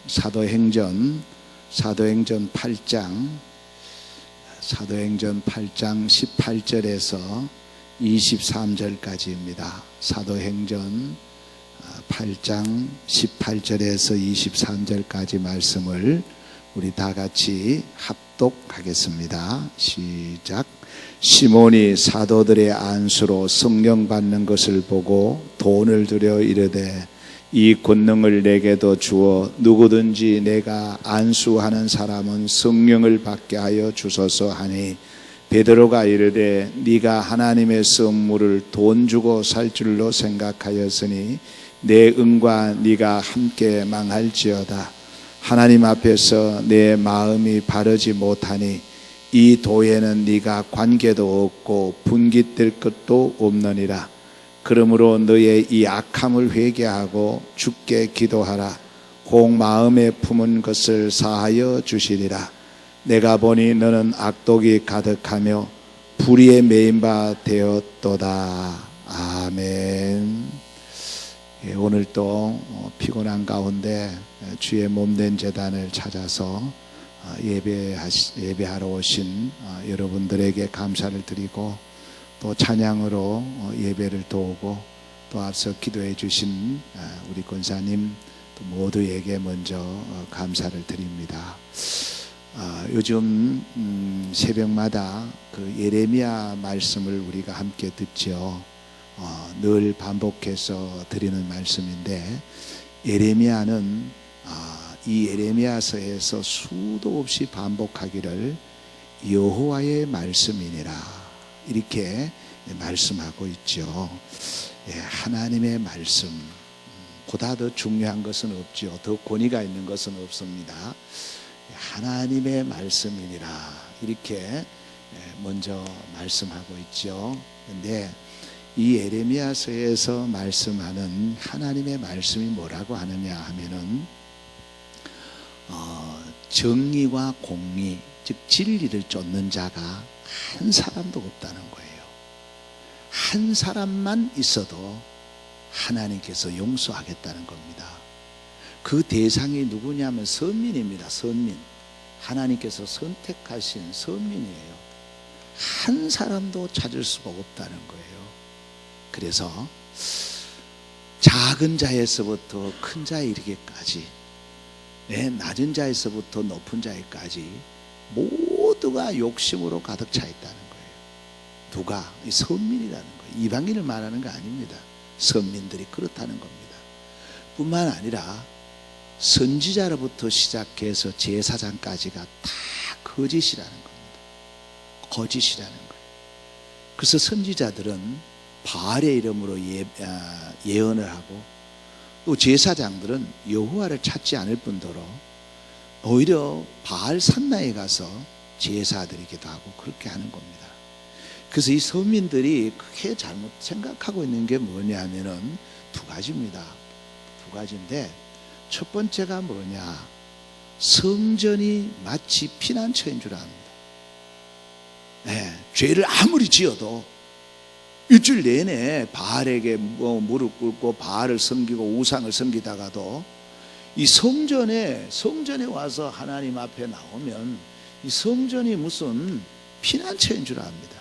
사도행전 8장 18절에서 23절까지입니다. 사도행전 8장 18절에서 23절까지 말씀을 우리 다 같이 합독하겠습니다. 시작. 시몬이 사도들의 안수로 성령 받는 것을 보고 돈을 들여 이르되 이 권능을 내게도 주어 누구든지 내가 안수하는 사람은 성령을 받게 하여 주소서 하니, 베드로가 이르되 네가 하나님의 선물을 돈 주고 살 줄로 생각하였으니 내 은과 네가 함께 망할지어다. 하나님 앞에서 내 마음이 바르지 못하니 이 도에는 네가 관계도 없고 분깃될 것도 없느니라. 그러므로 너의 이 악함을 회개하고 주께 기도하라. 곧 마음에 품은 것을 사하여 주시리라. 내가 보니 너는 악독이 가득하며 불의에 매인 바 되었도다. 아멘. 오늘 또 피곤한 가운데 주의 몸된 제단을 찾아서 예배하러 오신 여러분들에게 감사를 드리고, 또 찬양으로 예배를 도우고 또 앞서 기도해 주신 우리 권사님 모두에게 먼저 감사를 드립니다. 요즘 새벽마다 그 예레미야 말씀을 우리가 함께 듣죠. 늘 반복해서 드리는 말씀인데, 예레미야는 이 예레미야서에서 수도 없이 반복하기를 여호와의 말씀이니라 이렇게 말씀하고 있죠. 하나님의 말씀, 보다 더 중요한 것은 없죠. 더 권위가 있는 것은 없습니다. 하나님의 말씀이니라 이렇게 먼저 말씀하고 있죠. 그런데 이 예레미야서에서 말씀하는 하나님의 말씀이 뭐라고 하느냐 하면은 정의와 공의, 즉 진리를 쫓는 자가 한 사람도 없다는 거예요. 한 사람만 있어도 하나님께서 용서하겠다는 겁니다. 그 대상이 누구냐면 선민입니다. 선민. 하나님께서 선택하신 선민이에요. 한 사람도 찾을 수가 없다는 거예요. 그래서 작은 자에서부터 큰 자에 이르기까지, 낮은 자에서부터 높은 자에까지 모두가 욕심으로 가득 차 있다는 거예요. 누가? 이 선민이라는 거예요. 이방인을 말하는 거 아닙니다. 선민들이 그렇다는 겁니다. 뿐만 아니라 선지자로부터 시작해서 제사장까지가 다 거짓이라는 겁니다. 거짓이라는 거예요. 그래서 선지자들은 바알의 이름으로 예언을 하고, 또 제사장들은 여호와를 찾지 않을 뿐더러 오히려 바알 산나에 가서 제사드리기도 하고 그렇게 하는 겁니다. 그래서 이 서민들이 크게 잘못 생각하고 있는 게 뭐냐면은 두 가지입니다. 두 가지인데, 첫 번째가 뭐냐, 성전이 마치 피난처인 줄 압니다. 죄를 아무리 지어도 일주일 내내 바알에게 무릎 꿇고 바알을 섬기고 우상을 섬기다가도 이 성전에 와서 하나님 앞에 나오면 이 성전이 무슨 피난처인 줄 압니다.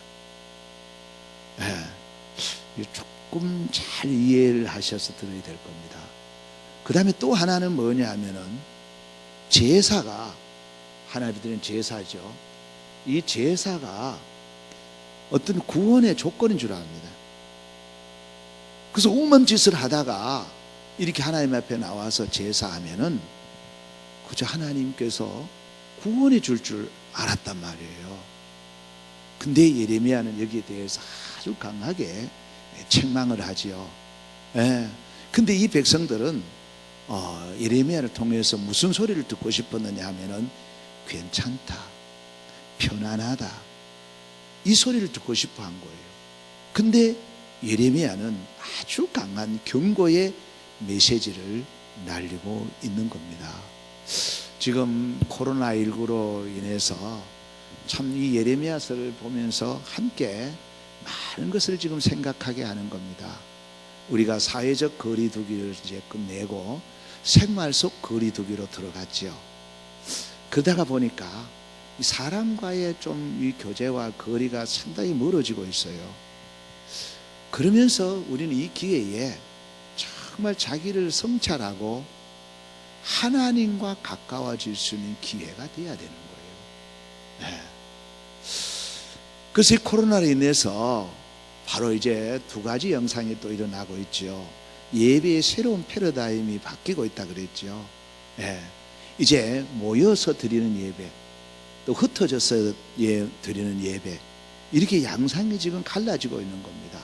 조금 잘 이해를 하셔서 들어야 될 겁니다. 그 다음에 또 하나는 뭐냐 하면은, 제사가, 하나님 드리는 제사죠. 이 제사가 어떤 구원의 조건인 줄 압니다. 그래서 엉망 짓을 하다가 이렇게 하나님 앞에 나와서 제사하면은 그저 하나님께서 구원해 줄 알았단 말이에요. 근데 예레미야는 여기에 대해서 아주 강하게 책망을 하지요. 근데 이 백성들은 예레미야를 통해서 무슨 소리를 듣고 싶었느냐 하면은 괜찮다, 편안하다, 이 소리를 듣고 싶어 한 거예요. 근데 예레미야는 아주 강한 경고의 메시지를 날리고 있는 겁니다. 지금 코로나19로 인해서 참 이 예레미야서를 보면서 함께 많은 것을 지금 생각하게 하는 겁니다. 우리가 사회적 거리두기를 이제 끝내고 생활 속 거리두기로 들어갔죠. 그러다가 보니까 이 사람과의 좀 이 교제와 거리가 상당히 멀어지고 있어요. 그러면서 우리는 이 기회에 정말 자기를 성찰하고 하나님과 가까워질 수 있는 기회가 돼야 되는 거예요. 네. 그래서 이 코로나로 인해서 바로 이제 두 가지 영상이 또 일어나고 있죠. 예배의 새로운 패러다임이 바뀌고 있다 그랬죠. 네. 이제 모여서 드리는 예배, 또 흩어져서 드리는 예배, 이렇게 양상이 지금 갈라지고 있는 겁니다.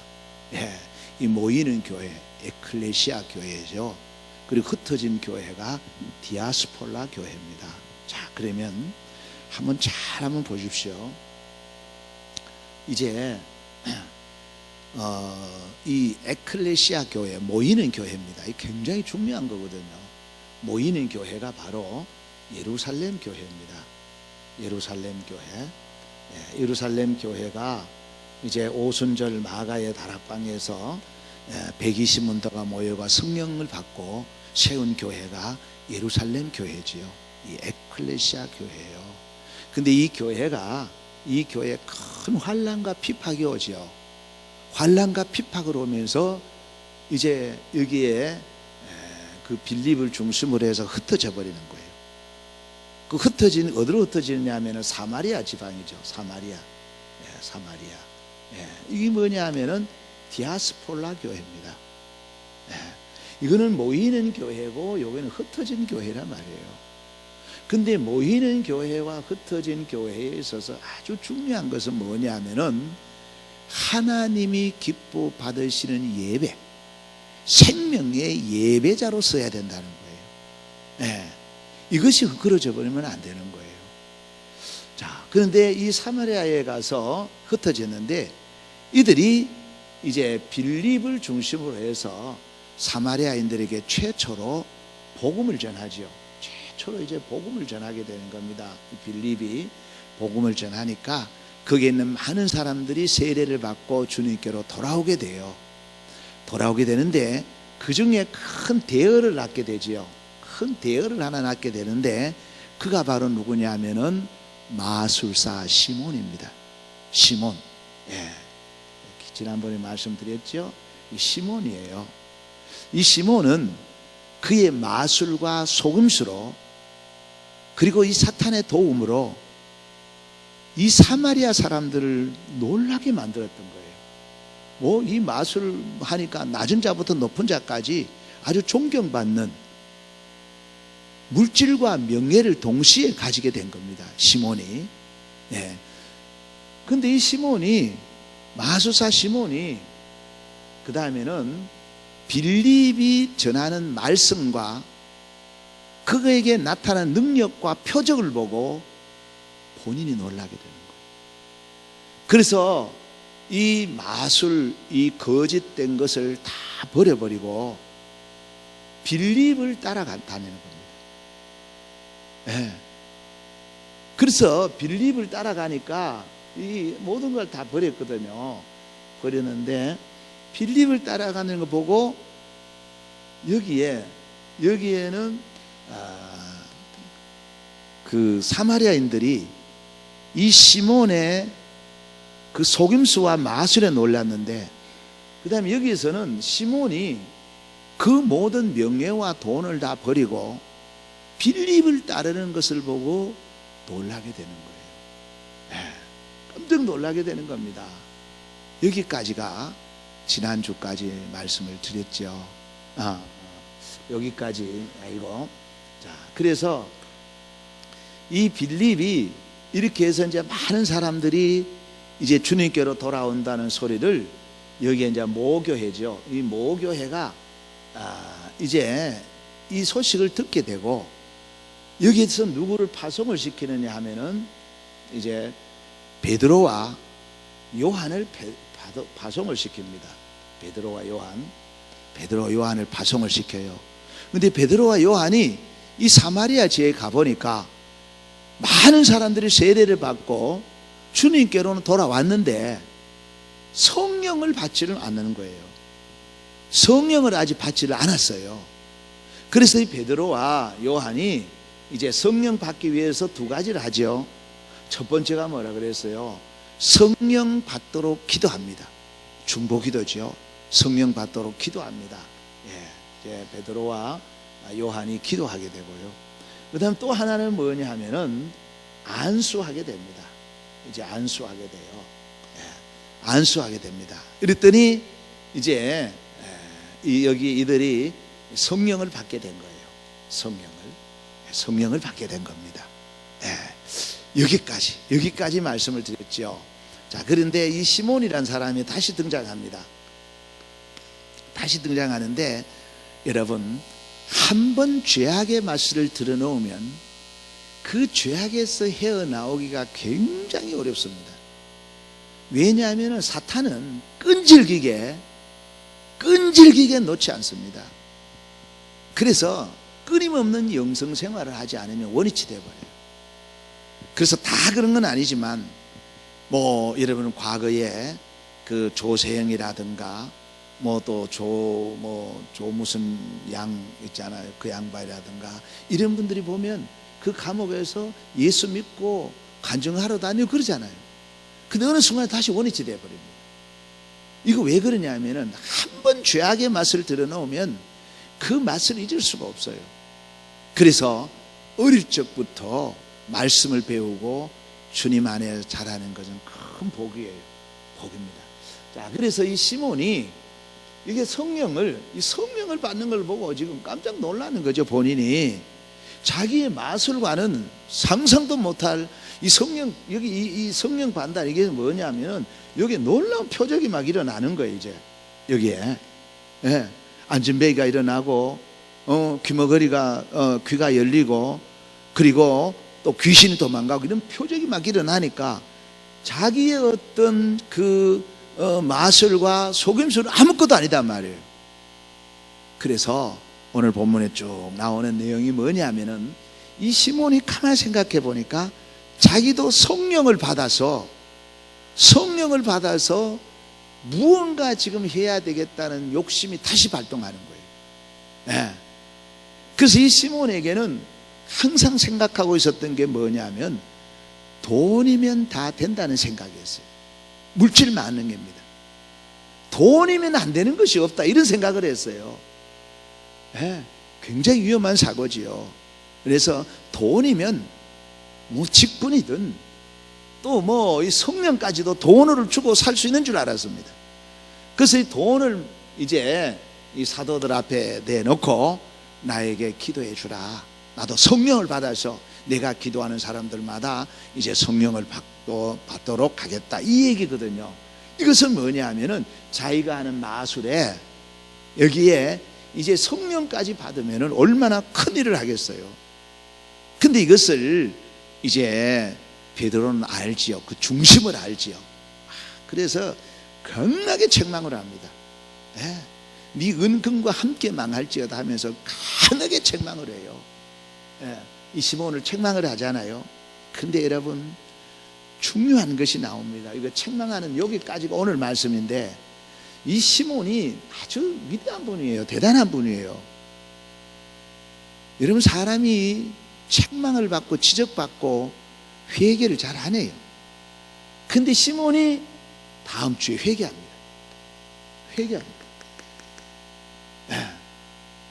예, 이 모이는 교회, 에클레시아 교회죠. 그리고 흩어진 교회가 디아스폴라 교회입니다. 자, 그러면 한번 보십시오. 이제 이 에클레시아 교회, 모이는 교회입니다. 이 굉장히 중요한 거거든요. 모이는 교회가 바로 예루살렘 교회입니다. 예루살렘 교회. 예, 예루살렘 교회가 이제 오순절 마가의 다락방에서 120문도가 모여가 성령을 받고 세운 교회가 예루살렘 교회지요. 이 에클레시아 교회예요. 근데 이 교회에 큰 환난과 핍박이 오죠. 환난과 핍박을 오면서 이제 여기에 그 빌립을 중심으로 해서 흩어져 버리는 거예요. 그 어디로 흩어지느냐 하면은 사마리아 지방이죠. 사마리아. 예, 사마리아. 예, 이게 뭐냐 하면은 디아스폴라 교회입니다. 예, 이거는 모이는 교회고 여기는 흩어진 교회란 말이에요. 근데 모이는 교회와 흩어진 교회에 있어서 아주 중요한 것은 뭐냐 하면은 하나님이 기뻐 받으시는 예배, 생명의 예배자로 써야 된다는 거예요. 예, 이것이 흩어져 버리면 안 되는 거예요. 자, 그런데 이 사마리아에 가서 흩어졌는데 이들이 이제 빌립을 중심으로 해서 사마리아인들에게 최초로 복음을 전하죠. 최초로 이제 복음을 전하게 되는 겁니다. 빌립이 복음을 전하니까 거기에 있는 많은 사람들이 세례를 받고 주님께로 돌아오게 돼요. 돌아오게 되는데 그 중에 큰 대열을 낳게 되지요. 큰 대열을 하나 낳게 되는데 그가 바로 누구냐 하면은 마술사 시몬입니다. 시몬. 예. 지난번에 말씀드렸죠. 이 시몬이에요. 이 시몬은 그의 마술과 속임수로 그리고 이 사탄의 도움으로 이 사마리아 사람들을 놀라게 만들었던 거예요. 뭐 이 마술 하니까 낮은 자부터 높은 자까지 아주 존경받는 물질과 명예를 동시에 가지게 된 겁니다. 시몬이. 예. 근데 이 시몬이, 마술사 시몬이 그 다음에는 빌립이 전하는 말씀과 그에게 나타난 능력과 표적을 보고 본인이 놀라게 되는 거예요. 그래서 이 마술, 이 거짓된 것을 다 버려버리고 빌립을 따라다니는 겁니다. 네. 그래서 빌립을 따라가니까 이 모든 걸 다 버렸거든요. 버렸는데 빌립을 따라가는 거 보고 여기에는 그 사마리아인들이 이 시몬의 그 속임수와 마술에 놀랐는데, 그 다음에 여기에서는 시몬이 그 모든 명예와 돈을 다 버리고 빌립을 따르는 것을 보고 놀라게 되는 거예요. 깜짝 놀라게 되는 겁니다. 여기까지가 지난주까지 말씀을 드렸죠. 여기까지. 이거. 자, 그래서 이 빌립이 이렇게 해서 이제 많은 사람들이 이제 주님께로 돌아온다는 소리를, 여기에 이제 모교회죠. 이 모교회가 이제 이 소식을 듣게 되고, 여기에서 누구를 파송을 시키느냐 하면은 이제 베드로와 요한을 파송을 시킵니다. 베드로와 요한을 파송을 시켜요. 근데 베드로와 요한이 이 사마리아 지역에 가보니까 많은 사람들이 세례를 받고 주님께로는 돌아왔는데 성령을 받지를 않는 거예요. 성령을 아직 받지를 않았어요. 그래서 이 베드로와 요한이 이제 성령 받기 위해서 두 가지를 하죠. 첫 번째가 뭐라 그랬어요? 성령 받도록 기도합니다. 중보기도죠. 성령 받도록 기도합니다. 이제 베드로와 요한이 기도하게 되고요. 그 다음 또 하나는 뭐냐 하면은 안수하게 됩니다. 이제 안수하게 돼요. 안수하게 됩니다. 이랬더니 이제 여기 이들이 성령을 받게 된 거예요. 성령을 받게 된 겁니다. 여기까지 말씀을 드렸죠. 자, 그런데 이 시몬이라는 사람이 다시 등장합니다. 다시 등장하는데 여러분, 한번 죄악의 맛을 들어놓으면 그 죄악에서 헤어나오기가 굉장히 어렵습니다. 왜냐하면 사탄은 끈질기게 놓지 않습니다. 그래서 끊임없는 영성 생활을 하지 않으면 원위치 돼버려요. 그래서 다 그런 건 아니지만 뭐 여러분 과거에 그 조세영이라든가 뭐 또 조 무슨 양 있잖아요. 그 양반이라든가 이런 분들이 보면 그 감옥에서 예수 믿고 간증하러 다니고 그러잖아요. 근데 어느 순간 다시 원위치 돼버립니다. 이거 왜 그러냐 하면은 한 번 죄악의 맛을 들여놓으면 그 맛을 잊을 수가 없어요. 그래서 어릴 적부터 말씀을 배우고 주님 안에 자라는 것은 큰 복이에요. 복입니다. 자, 그래서 이 시몬이 이게 성령을 받는 걸 보고 지금 깜짝 놀라는 거죠. 본인이 자기의 마술과는 상상도 못할 이 성령, 여기 이 성령 반달, 이게 뭐냐면 여기 놀라운 표적이 막 일어나는 거예요. 이제 여기에 안진뱅이가 일어나고 귀머거리가 귀가 열리고 그리고 또 귀신이 도망가고 이런 표적이 막 일어나니까 자기의 어떤 그 마술과 속임수는 아무것도 아니다 말이에요. 그래서 오늘 본문에 쭉 나오는 내용이 뭐냐면은 이 시몬이 가만히 생각해 보니까 자기도 성령을 받아서 무언가 지금 해야 되겠다는 욕심이 다시 발동하는 거예요. 그래서 이 시몬에게는 항상 생각하고 있었던 게 뭐냐면 돈이면 다 된다는 생각이었어요. 물질 많은 겁니다. 돈이면 안 되는 것이 없다 이런 생각을 했어요. 굉장히 위험한 사고지요. 그래서 돈이면 뭐 직분이든 또 뭐 이 성령까지도 돈을 주고 살 수 있는 줄 알았습니다. 그래서 이 돈을 이제 이 사도들 앞에 내놓고 나에게 기도해 주라. 나도 성령을 받아서 내가 기도하는 사람들마다 이제 성령을 받도록 하겠다 이 얘기거든요. 이것은 뭐냐 하면은 자기가 하는 마술에 여기에 이제 성령까지 받으면 얼마나 큰 일을 하겠어요. 근데 이것을 이제 베드로는 알지요. 그 중심을 알지요. 그래서 강하게 책망을 합니다. 네 은근과 함께 망할지어다 하면서 강하게 책망을 해요. 이 시몬을 책망을 하잖아요. 근데 여러분 중요한 것이 나옵니다. 이거 책망하는 여기까지가 오늘 말씀인데 이 시몬이 아주 위대한 분이에요. 대단한 분이에요. 여러분 사람이 책망을 받고 지적받고 회개를 잘 안 해요. 근데 시몬이 다음 주에 회개합니다.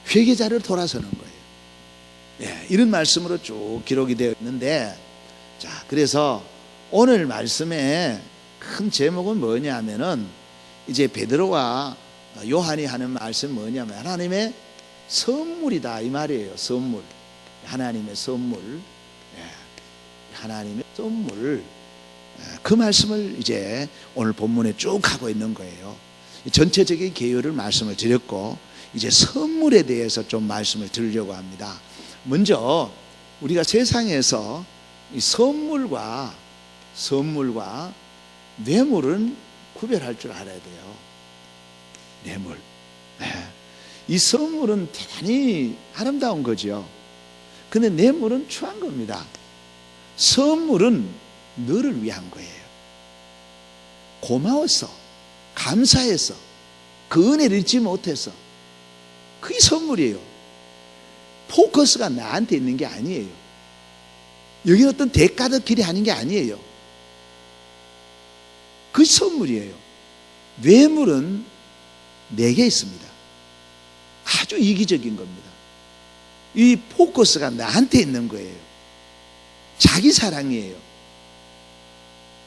회개자를 돌아서는 거예요. 이런 말씀으로 쭉 기록이 되어 있는데, 자, 그래서 오늘 말씀의 큰 제목은 뭐냐 하면은 이제 베드로와 요한이 하는 말씀은 뭐냐면 하나님의 선물이다 이 말이에요. 선물. 하나님의 선물. 하나님의 선물. 그 말씀을 이제 오늘 본문에 쭉 하고 있는 거예요. 전체적인 개요를 말씀을 드렸고 이제 선물에 대해서 좀 말씀을 드리려고 합니다. 먼저 우리가 세상에서 이 선물과 뇌물은 구별할 줄 알아야 돼요. 뇌물. 이 선물은 대단히 아름다운 거죠. 근데 뇌물은 추한 겁니다. 선물은 너를 위한 거예요. 고마워서, 감사해서, 그 은혜를 잊지 못해서 그게 선물이에요. 포커스가 나한테 있는 게 아니에요. 여기는 어떤 대가덕 길이 하는 게 아니에요. 그 선물이에요. 뇌물은 내게 있습니다. 아주 이기적인 겁니다. 이 포커스가 나한테 있는 거예요. 자기 사랑이에요.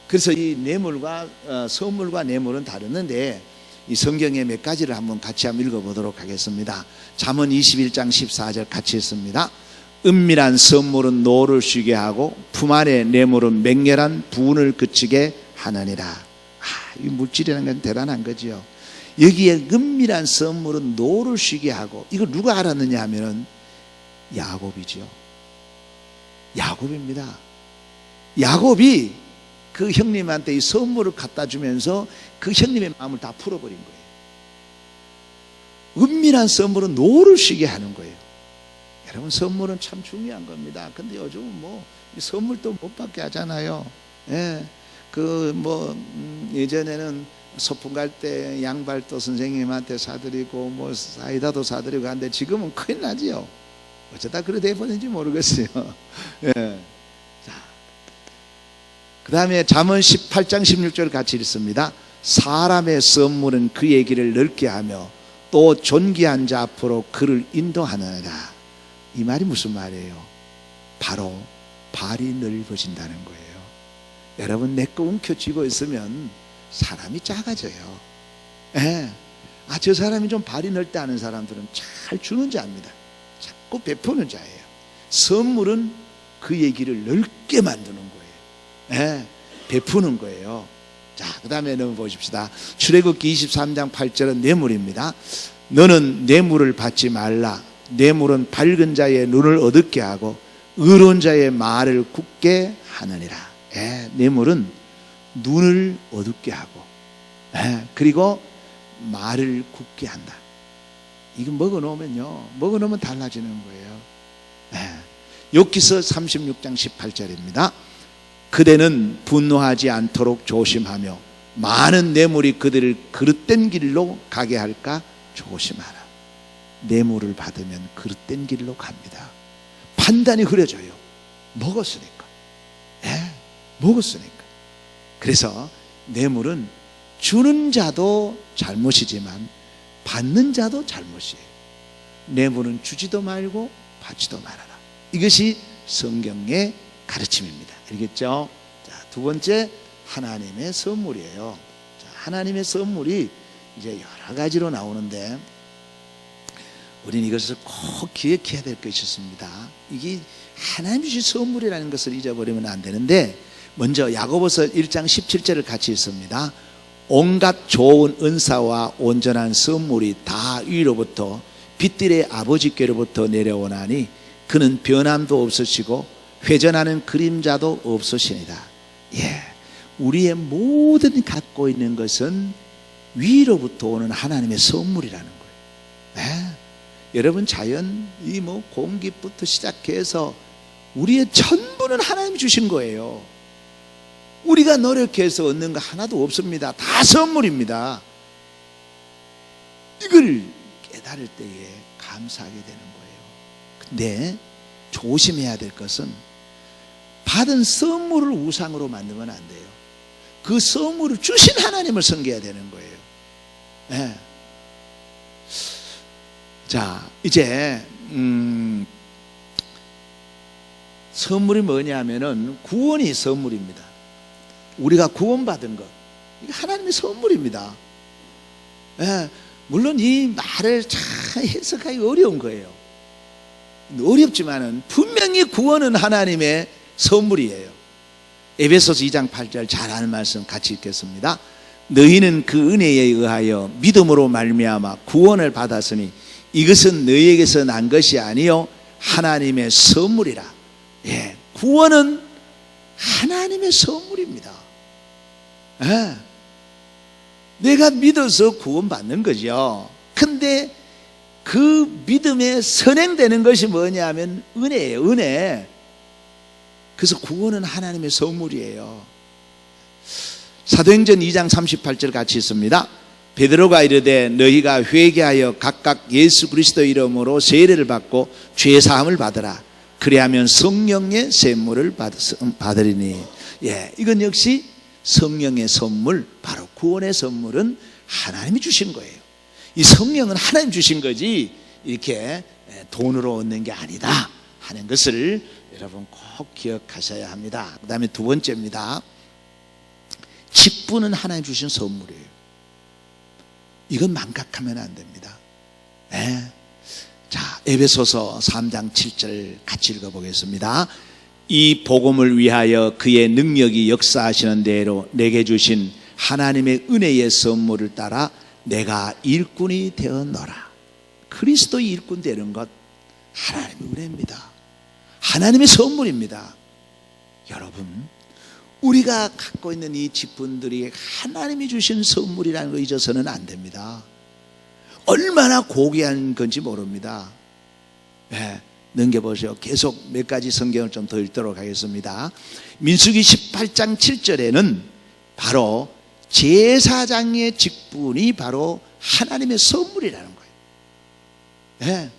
그래서 이 뇌물과 선물과 뇌물은 다르는데 이 성경의 몇 가지를 한번 같이 한번 읽어보도록 하겠습니다. 잠언 21장 14절 같이 읽습니다. 은밀한 선물은 노를 쉬게 하고 품 안의 뇌물은 맹렬한 분을 그치게 하느니라. 이 물질이라는 건 대단한 거지요. 여기에 은밀한 선물은 노를 쉬게 하고, 이걸 누가 알았느냐 하면은 야곱이죠. 야곱입니다. 야곱이 그 형님한테 이 선물을 갖다 주면서 그 형님의 마음을 다 풀어버린 거예요. 은밀한 선물은 노를 쉬게 하는 거예요. 여러분, 선물은 참 중요한 겁니다. 근데 요즘은 뭐 선물도 못 받게 하잖아요. 예. 예전에는 소풍 갈 때 양발도 선생님한테 사드리고 뭐 사이다도 사드리고 하는데 지금은 큰일 나지요. 어쩌다 그래 돼버린지 모르겠어요. 예. 자, 그 다음에 잠언 18장 16절 같이 읽습니다. 사람의 선물은 그의 길을 넓게 하며 또 존귀한 자 앞으로 그를 인도하느니라. 이 말이 무슨 말이에요? 바로 발이 넓어진다는 거예요. 여러분, 내 거 움켜쥐고 있으면 사람이 작아져요. 예. 저 사람이 좀 발이 넓다 하는 사람들은 잘 주는 자입니다. 자꾸 베푸는 자예요. 선물은 그 얘기를 넓게 만드는 거예요. 예. 베푸는 거예요. 자, 그 다음에 넘어보십시다. 출애굽기 23장 8절은 뇌물입니다. 너는 뇌물을 받지 말라. 뇌물은 밝은 자의 눈을 어둡게 하고 의로운 자의 말을 굳게 하느니라. 예, 뇌물은 눈을 어둡게 하고, 그리고 말을 굳게 한다. 이거 먹어놓으면 달라지는 거예요. 욥기서 36장 18절입니다. 그대는 분노하지 않도록 조심하며 많은 뇌물이 그들을 그릇된 길로 가게 할까 조심하라. 뇌물을 받으면 그릇된 길로 갑니다. 판단이 흐려져요. 먹었으니까. 먹었으니까. 그래서 뇌물은 주는 자도 잘못이지만 받는 자도 잘못이에요. 뇌물은 주지도 말고 받지도 말아라. 이것이 성경의 가르침입니다. 알겠죠? 자, 두 번째, 하나님의 선물이에요. 자, 하나님의 선물이 이제 여러 가지로 나오는데 우리는 이것을 꼭 기억해야 될 것이 있습니다. 이게 하나님이 주신 선물이라는 것을 잊어버리면 안 되는데, 먼저 야고보서 1장 17절을 같이 읽습니다. 온갖 좋은 은사와 온전한 선물이 다 위로부터 빛들의 아버지께로부터 내려오나니 그는 변함도 없으시고 회전하는 그림자도 없으시니라. 예, 우리의 모든 갖고 있는 것은 위로부터 오는 하나님의 선물이라는 거예요. 여러분, 자연, 이 공기부터 시작해서 우리의 전부는 하나님이 주신 거예요. 우리가 노력해서 얻는 거 하나도 없습니다. 다 선물입니다. 이걸 깨달을 때에 감사하게 되는 거예요. 근데 조심해야 될 것은 받은 선물을 우상으로 만들면 안 돼요. 그 선물을 주신 하나님을 섬겨야 되는 거예요. 자, 이제 선물이 뭐냐면은 구원이 선물입니다. 우리가 구원받은 것, 이게 하나님의 선물입니다. 물론 이 말을 잘 해석하기 어려운 거예요. 어렵지만은 분명히 구원은 하나님의 선물이에요. 에베소서 2장 8절 잘 아는 말씀 같이 읽겠습니다. 너희는 그 은혜에 의하여 믿음으로 말미암아 구원을 받았으니 이것은 너희에게서 난 것이 아니요 하나님의 선물이라. 구원은 하나님의 선물입니다. 내가 믿어서 구원받는 거죠. 근데 그 믿음에 선행되는 것이 뭐냐면 은혜예요. 은혜. 그래서 구원은 하나님의 선물이에요. 사도행전 2장 38절 같이 있습니다. 베드로가 이르되 너희가 회개하여 각각 예수 그리스도 이름으로 세례를 받고 죄 사함을 받으라. 그리하면 성령의 샘물을 받으리니. 예, 이건 역시 성령의 선물, 바로 구원의 선물은 하나님이 주신 거예요. 이 성령은 하나님 주신 거지 이렇게 돈으로 얻는 게 아니다 하는 것을 여러분 꼭 기억하셔야 합니다. 그 다음에 두 번째입니다. 직분은 하나님 주신 선물이에요. 이건 망각하면 안 됩니다. 네. 자, 에베소서 3장 7절 같이 읽어보겠습니다. 이 복음을 위하여 그의 능력이 역사하시는 대로 내게 주신 하나님의 은혜의 선물을 따라 내가 일꾼이 되었노라. 그리스도의 일꾼 되는 것 하나님의 은혜입니다. 하나님의 선물입니다. 여러분, 우리가 갖고 있는 이 직분들이 하나님이 주신 선물이라는 거 잊어서는 안 됩니다. 얼마나 고귀한 건지 모릅니다. 네, 넘겨보세요. 계속 몇 가지 성경을 좀 더 읽도록 하겠습니다. 민수기 18장 7절에는 바로 제사장의 직분이 바로 하나님의 선물이라는 거예요. 네.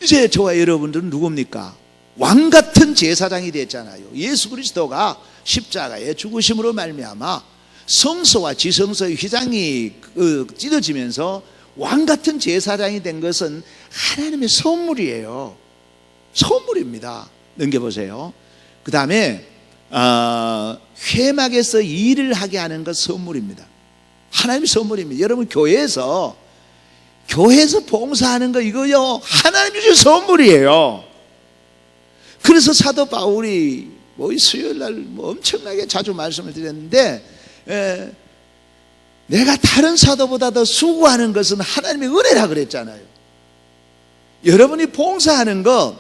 이제 저와 여러분들은 누굽니까? 왕같은 제사장이 됐잖아요. 예수 그리스도가 십자가의 죽으심으로 말미암아 성소와 지성소의 휘장이 찢어지면서 왕같은 제사장이 된 것은 하나님의 선물이에요. 선물입니다. 넘겨보세요. 그 다음에 회막에서 일을 하게 하는 것 선물입니다. 하나님의 선물입니다. 여러분 교회에서 봉사하는 거 이거요 하나님이 주신 선물이에요. 그래서 사도 바울이 수요일 날 엄청나게 자주 말씀을 드렸는데 내가 다른 사도보다 더 수고하는 것은 하나님의 은혜라 그랬잖아요. 여러분이 봉사하는 것,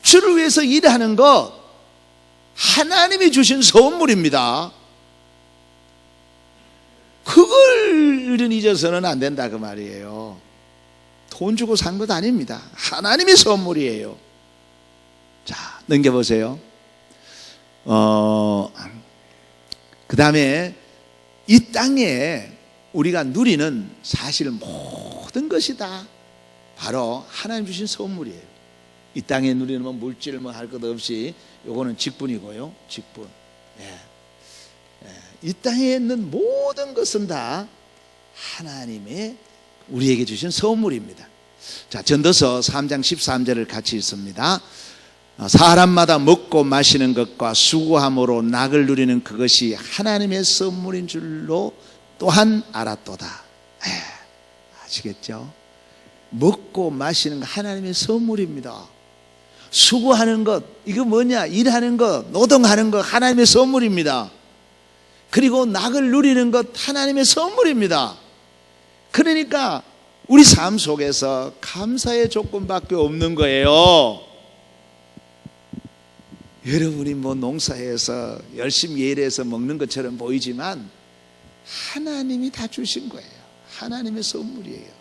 주를 위해서 일하는 것 하나님이 주신 선물입니다. 그걸 잊어서는 안 된다 그 말이에요. 돈 주고 산 것 아닙니다. 하나님의 선물이에요. 자, 넘겨보세요. 그 다음에 이 땅에 우리가 누리는 사실 모든 것이 다 바로 하나님 주신 선물이에요. 이 땅에 누리는 물질 할 것 없이 요거는 직분이고요. 직분. 이 땅에 있는 모든 것은 다 하나님의 우리에게 주신 선물입니다. 자, 전도서 3장 13절을 같이 읽습니다. 사람마다 먹고 마시는 것과 수고함으로 낙을 누리는 그것이 하나님의 선물인 줄로 또한 알았도다. 아시겠죠? 먹고 마시는 것 하나님의 선물입니다. 수고하는 것, 이거 뭐냐? 일하는 것, 노동하는 것 하나님의 선물입니다. 그리고 낙을 누리는 것 하나님의 선물입니다. 그러니까 우리 삶 속에서 감사의 조건밖에 없는 거예요. 여러분이 농사해서 열심히 일해서 먹는 것처럼 보이지만 하나님이 다 주신 거예요. 하나님의 선물이에요.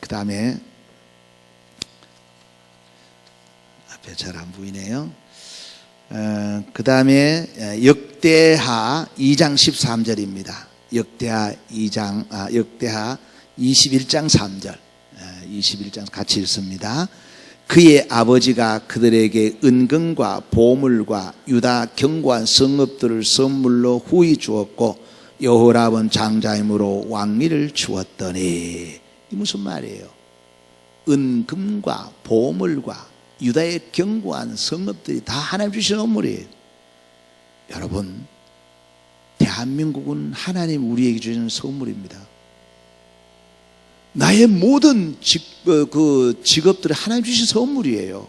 그 다음에 앞에 잘 안 보이네요. 그 다음에 역대하 2장 13절입니다. 역대하 21장 3절 21장 같이 읽습니다. 그의 아버지가 그들에게 은금과 보물과 유다 견고한 성읍들을 선물로 후히 주었고 여호람은 장자임으로 왕위를 주었더니. 이 무슨 말이에요? 은금과 보물과 유다의 견고한 성읍들이 다 하나님 주신 선물이에요. 여러분, 대한민국은 하나님 우리에게 주시는 선물입니다. 나의 모든 직업들이 하나님 주신 선물이에요.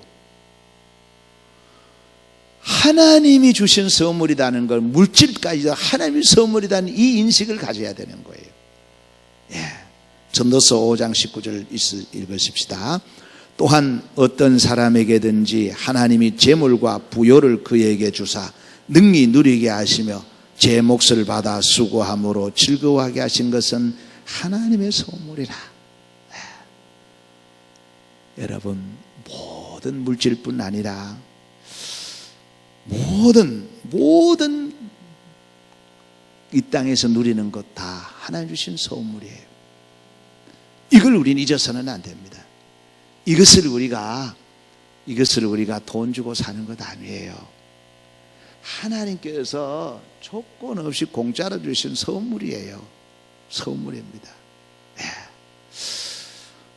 하나님이 주신 선물이라는 걸, 물질까지도 하나님의 선물이라는 이 인식을 가져야 되는 거예요. 전도서 5장 19절 읽으십시다. 또한 어떤 사람에게든지 하나님이 재물과 부요를 그에게 주사 능히 누리게 하시며 제 몫을 받아 수고함으로 즐거워하게 하신 것은 하나님의 선물이라. 여러분, 모든 물질뿐 아니라 모든 이 땅에서 누리는 것 다 하나님 주신 선물이에요. 이걸 우리는 잊어서는 안 됩니다. 이것을 우리가 돈 주고 사는 것 아니에요. 하나님께서 조건 없이 공짜로 주신 선물이에요. 선물입니다. 네.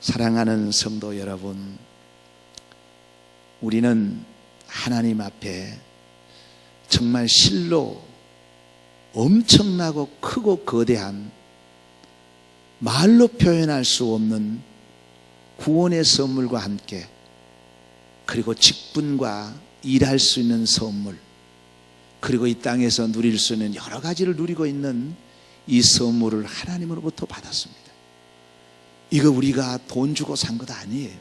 사랑하는 성도 여러분, 우리는 하나님 앞에 정말 실로 엄청나고 크고 거대한 말로 표현할 수 없는 구원의 선물과 함께, 그리고 직분과 일할 수 있는 선물, 그리고 이 땅에서 누릴 수 있는 여러 가지를 누리고 있는 이 선물을 하나님으로부터 받았습니다. 이거 우리가 돈 주고 산 것 아니에요.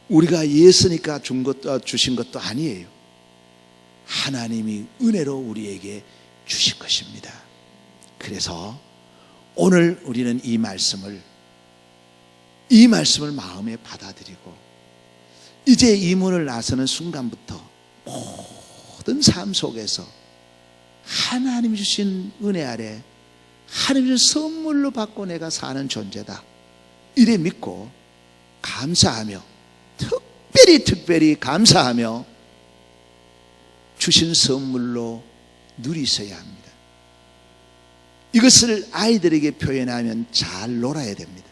우리가 예수니까 주신 것도 아니에요. 하나님이 은혜로 우리에게 주신 것입니다. 그래서 오늘 우리는 이 말씀을 마음에 받아들이고, 이제 이 문을 나서는 순간부터 모든 삶 속에서 하나님이 주신 은혜 아래 하나님의 선물로 받고 내가 사는 존재다, 이래 믿고 감사하며, 특별히 감사하며 주신 선물로 누리셔야 합니다. 이것을 아이들에게 표현하면 잘 놀아야 됩니다.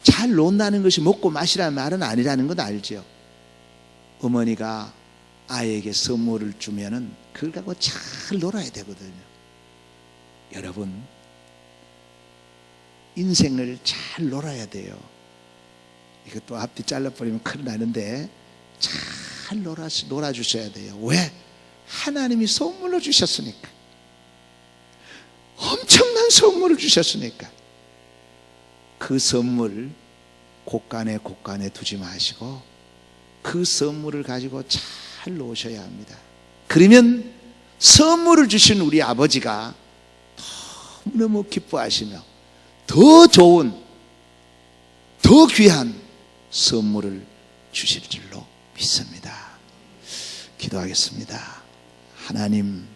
잘 논다는 것이 먹고 마시라는 말은 아니라는 건 알죠. 어머니가 아이에게 선물을 주면은 그걸 갖고 잘 놀아야 되거든요. 여러분, 인생을 잘 놀아야 돼요. 이것도 앞뒤 잘라버리면 큰일 나는데 잘 놀아주셔야 돼요. 왜? 하나님이 선물로 주셨으니까. 엄청난 선물을 주셨으니까. 그 선물 곳간에 두지 마시고 그 선물을 가지고 잘 놓으셔야 합니다. 그러면 선물을 주신 우리 아버지가 너무너무 기뻐하시며 더 좋은, 더 귀한 선물을 주실 줄로 믿습니다. 기도하겠습니다. 하나님,